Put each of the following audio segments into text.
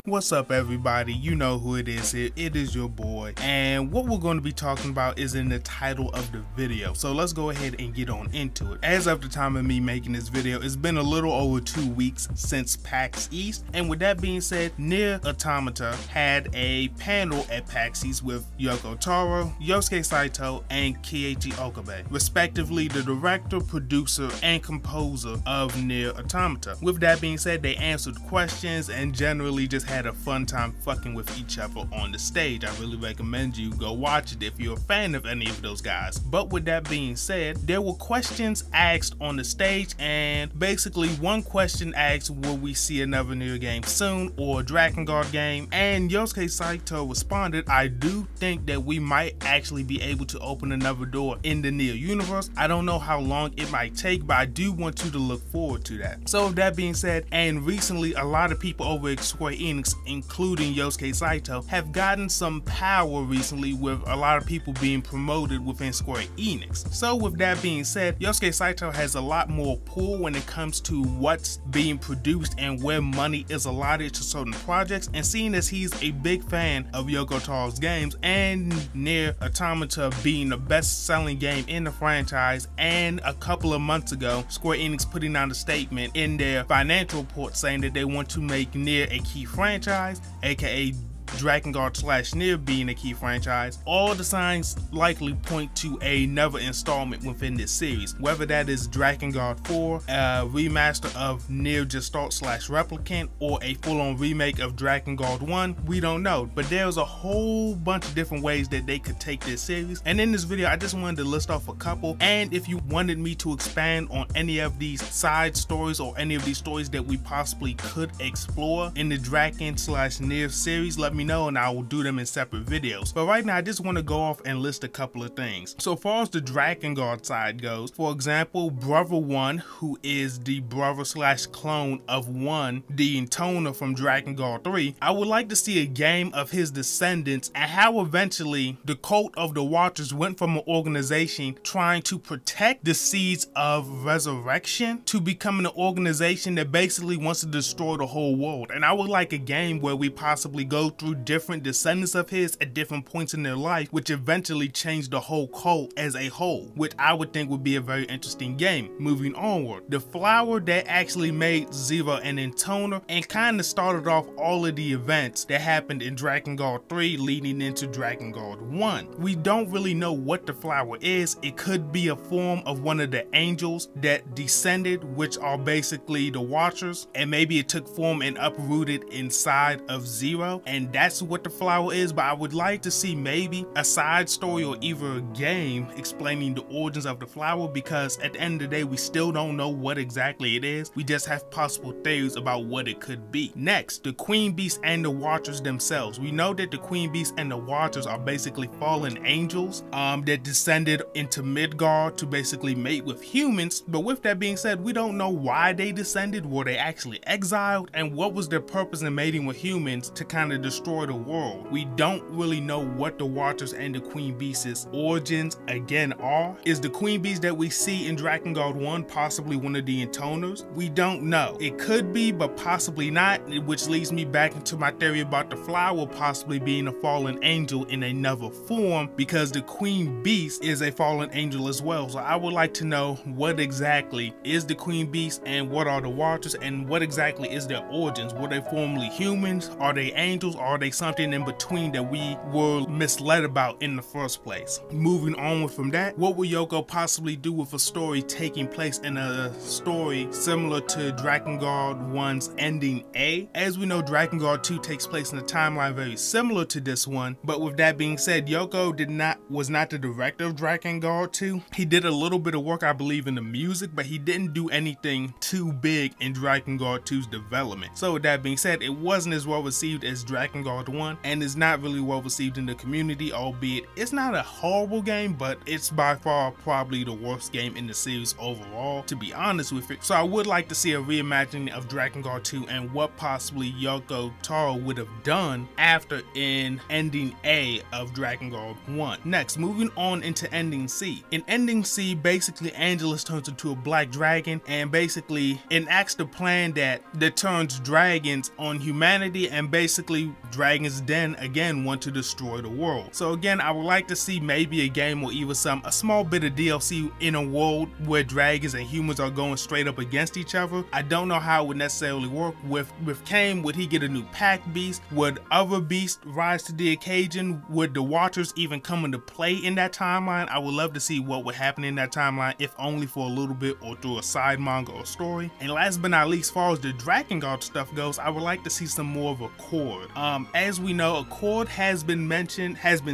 What's up, everybody? You know who it is. It is your boy, and what we're going to be talking about is in the title of the video. So let's go ahead and get on into it. As of the time of me making this video, it's been a little over 2 weeks since Pax East, and with that being said, Nier Automata had a panel at Pax East with Yoko Taro, Yosuke Saito, and Keiichi Okabe, respectively the director, producer, and composer of Nier Automata. With that being said, they answered questions and generally just had a fun time fucking with each other on the stage. I really recommend you go watch it if you're a fan of any of those guys. But with that being said, there were questions asked on the stage, and basically one question asked, will we see another Nier game soon or a Drakengard game? And Yosuke Saito responded, I do think that we might actually be able to open another door in the Nier universe. I don't know how long it might take, but I do want you to look forward to that. So with that being said, and recently a lot of people over at Square Enix, including Yosuke Saito, have gotten some power recently with a lot of people being promoted within Square Enix. So with that being said, Yosuke Saito has a lot more pull when it comes to what's being produced and where money is allotted to certain projects, and seeing as he's a big fan of Yoko Taro's games and Nier Automata being the best-selling game in the franchise, and a couple of months ago Square Enix putting out a statement in their financial report saying that they want to make Nier a key franchise, aka Drakengard/Nier being a key franchise, all the signs likely point to another installment within this series. Whether that is Drakengard 4, a remaster of Nier Gestalt/Replicant, or a full-on remake of Drakengard 1, we don't know. But there's a whole bunch of different ways that they could take this series, and in this video I just wanted to list off a couple. And if you wanted me to expand on any of these side stories or any of these stories that we possibly could explore in the Draken/Nier series, let me know and I will do them in separate videos. But right now I just want to go off and list a couple of things. So far as the Drakengard side goes, for example, Brother 1, who is the brother/clone of 1, the intoner from Drakengard 3, I would like to see a game of his descendants and how eventually the cult of the Watchers went from an organization trying to protect the seeds of resurrection to becoming an organization that basically wants to destroy the whole world. And I would like a game where we possibly go through different descendants of his at different points in their life, which eventually changed the whole cult as a whole, which I would think would be a very interesting game. Moving onward, the flower that actually made Zero an intoner and kind of started off all of the events that happened in Drakengard 3 leading into Drakengard 1. We don't really know what the flower is. It could be a form of one of the angels that descended, which are basically the Watchers, and maybe it took form and uprooted inside of Zero, and that's what the flower is. But I would like to see maybe a side story or either a game explaining the origins of the flower, because at the end of the day we still don't know what exactly it is. We just have possible theories about what it could be. Next, the Queen Beast and the Watchers themselves. We know that the Queen Beast and the Watchers are basically fallen angels that descended into Midgard to basically mate with humans. But with that being said, we don't know why they descended. Were they actually exiled? And what was their purpose in mating with humans to kind of destroy the world? We don't really know what the Watchers and the Queen Beast's origins again are. Is the Queen Beast that we see in Drakengard 1 possibly one of the intoners? We don't know. It could be, but possibly not, which leads me back into my theory about the flower possibly being a fallen angel in another form, because the Queen Beast is a fallen angel as well. So I would like to know what exactly is the Queen Beast and what are the Watchers, and what exactly is their origins. Were they formerly humans? Are they angels? Are they something in between that we were misled about in the first place? Moving onward from that, what will Yoko possibly do with a story taking place in a story similar to Drakengard 1's ending A? As we know, Drakengard 2 takes place in a timeline very similar to this one, but with that being said, Yoko was not the director of Drakengard 2. He did a little bit of work, I believe, in the music, but he didn't do anything too big in Drakengard 2's development. So with that being said, it wasn't as well received as Drakengard Drakengard 1, and is not really well received in the community, albeit it's not a horrible game, but it's by far probably the worst game in the series overall, to be honest with it. So I would like to see a reimagining of Drakengard 2 and what possibly Yoko Taro would have done after in ending A of Drakengard 1. Next, moving on into ending C. In ending C, basically Angelus turns into a black dragon and basically enacts the plan that turns dragons on humanity, and basically dragons then again want to destroy the world. So again, I would like to see maybe a game or even a small bit of DLC in a world where dragons and humans are going straight up against each other. I don't know how it would necessarily work. With Cain, would he get a new Pax Beast? Would other beasts rise to the occasion? Would the Watchers even come into play in that timeline? I would love to see what would happen in that timeline, if only for a little bit or through a side manga or story. And last but not least, as far as the Drakengard stuff goes, I would like to see some more of Accord. As we know, Accord has been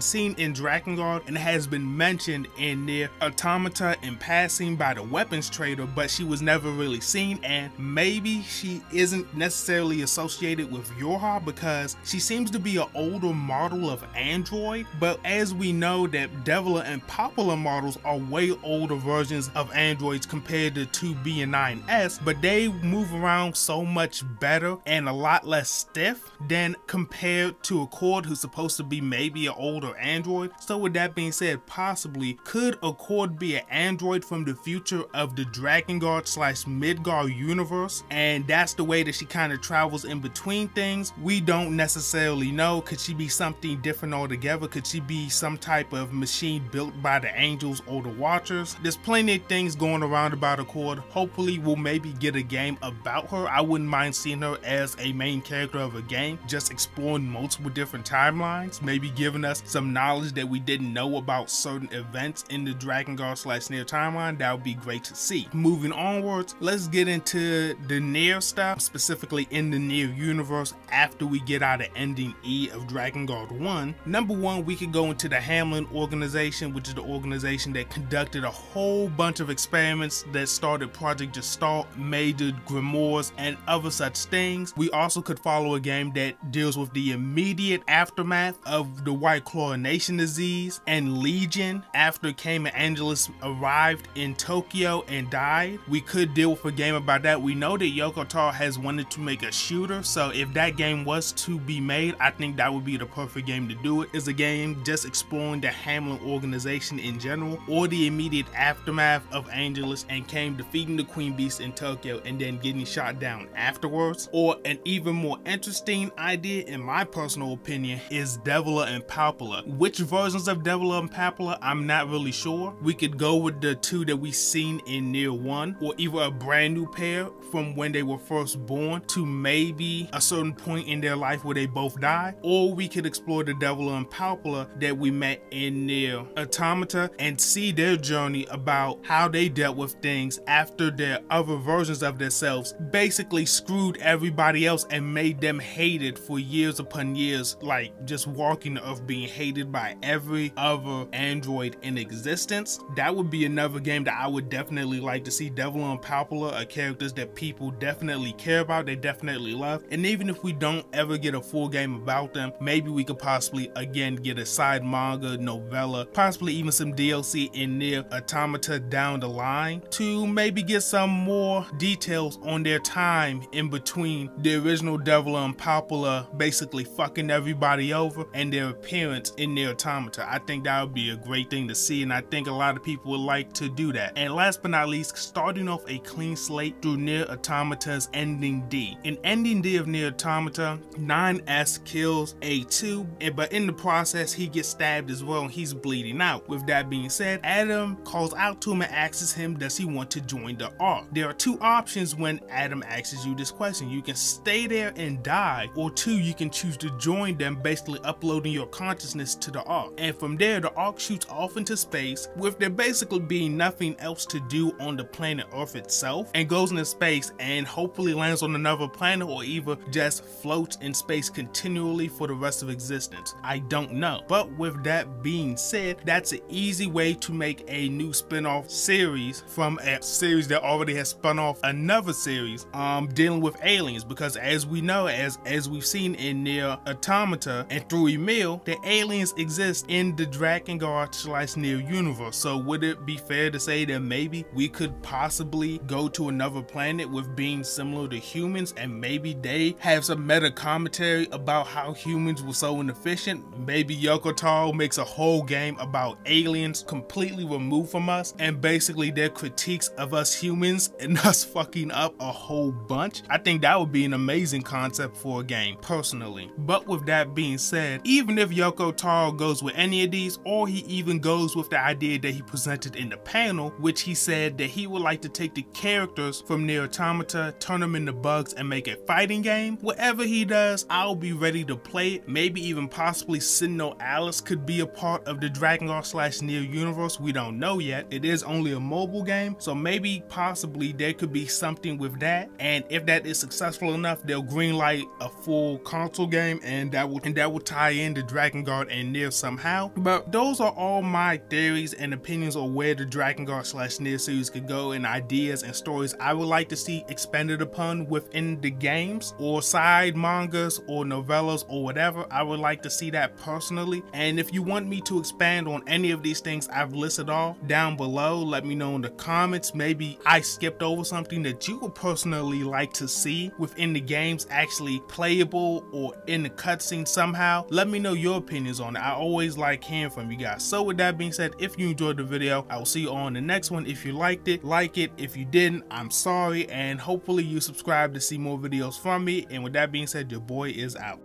seen in Drakengard, and has been mentioned in Nier Automata in passing by the weapons trader, but she was never really seen, and maybe she isn't necessarily associated with Yorha because she seems to be an older model of android. But as we know that Devila and Popola models are way older versions of androids compared to 2B and 9S, but they move around so much better and a lot less stiff than compared to Accord, who's supposed to be maybe an older android. So with that being said, possibly could Accord be an android from the future of the Drakengard / Midgard universe, and that's the way that she kind of travels in between things? We don't necessarily know. Could she be something different altogether? Could she be some type of machine built by the Angels or the Watchers? There's plenty of things going around about Accord. Hopefully we'll maybe get a game about her. I wouldn't mind seeing her as a main character of a game, just exploring multiple different timelines, maybe giving us some knowledge that we didn't know about certain events in the Drakengard / Nier timeline. That would be great to see. Moving onwards, let's get into the Nier stuff, specifically in the Nier universe after we get out of ending E of Drakengard 1. Number one, we could go into the Hamlin organization, which is the organization that conducted a whole bunch of experiments that started Project Gestalt, made the grimoires, and other such things. We also could follow a game that deals with the immediate aftermath of the White Chlorination disease and Legion after Cain and Angelus arrived in Tokyo and died. We could deal with a game about that. We know that Yoko Taro has wanted to make a shooter, so if that game was to be made, I think that would be the perfect game to do it. It's a game just exploring the Hamlin organization in general, or the immediate aftermath of Angelus and Cain defeating the Queen Beast in Tokyo and then getting shot down afterwards. Or an even more interesting idea, in my personal opinion, is Devila and Popola. Which versions of Devila and Popola, I'm not really sure. We could go with the two that we seen in Nier 1, or either a brand new pair from when they were first born to maybe a certain point in their life where they both die, or we could explore the Devila and Popola that we met in Nier Automata and see their journey about how they dealt with things after their other versions of themselves basically screwed everybody else and made them hated for years upon years, like just walking the earth being hated by every other android in existence. That would be another game that I would definitely like to see. Devila and Popola are characters that people definitely care about, they definitely love, and even if we don't ever get a full game about them, maybe we could possibly again get a side manga, novella, possibly even some DLC in Nier Automata down the line to maybe get some more details on their time in between the original Devila and Popola basically fucking everybody over and their appearance in Nier Automata. I think that would be a great thing to see, and I think a lot of people would like to do that. And last but not least, starting off a clean slate through Nier Automata's ending D. In ending D of Nier Automata, 9S kills A2, but in the process he gets stabbed as well and he's bleeding out. With that being said, Adam calls out to him and asks him, does he want to join the Ark? There are two options when Adam asks you this question. You can stay there and die, or two, you can choose to join them, basically uploading your consciousness to the Ark. And from there, the Ark shoots off into space, with there basically being nothing else to do on the planet Earth itself, and goes into space and hopefully lands on another planet, or either just floats in space continually for the rest of existence. I don't know. But with that being said, that's an easy way to make a new spin-off series from a series that already has spun off another series dealing with aliens, because as we know, as we've seen in in Nier Automata and through Emil that aliens exist in the Drakengard/Nier universe. So would it be fair to say that maybe we could possibly go to another planet with beings similar to humans, and maybe they have some meta commentary about how humans were so inefficient? Maybe Yoko Taro makes a whole game about aliens completely removed from us and basically their critiques of us humans and us fucking up a whole bunch. I think that would be an amazing concept for a game, personally. But with that being said, even if Yoko Taro goes with any of these, or he even goes with the idea that he presented in the panel, which he said that he would like to take the characters from Nier Automata, turn them into bugs, and make a fighting game, whatever he does, I'll be ready to play it. Maybe even possibly Sinnoh Alice could be a part of the Drakengard/Nier universe. We don't know yet. It is only a mobile game, so maybe possibly there could be something with that. And if that is successful enough, they'll greenlight a full console game, and that will tie into Drakengard and Nier somehow. But those are all my theories and opinions on where the Drakengard/Nier series could go, and ideas and stories I would like to see expanded upon within the games, or side mangas or novellas or whatever. I would like to see that personally. And if you want me to expand on any of these things I've listed off down below, let me know in the comments. Maybe I skipped over something that you would personally like to see within the games actually playable or in the cutscene somehow. Let me know your opinions on it. I always like hearing from you guys. So with that being said, if you enjoyed the video, I will see you on the next one. If you liked it, like it. If you didn't, I'm sorry, and hopefully you subscribe to see more videos from me. And with that being said, your boy is out.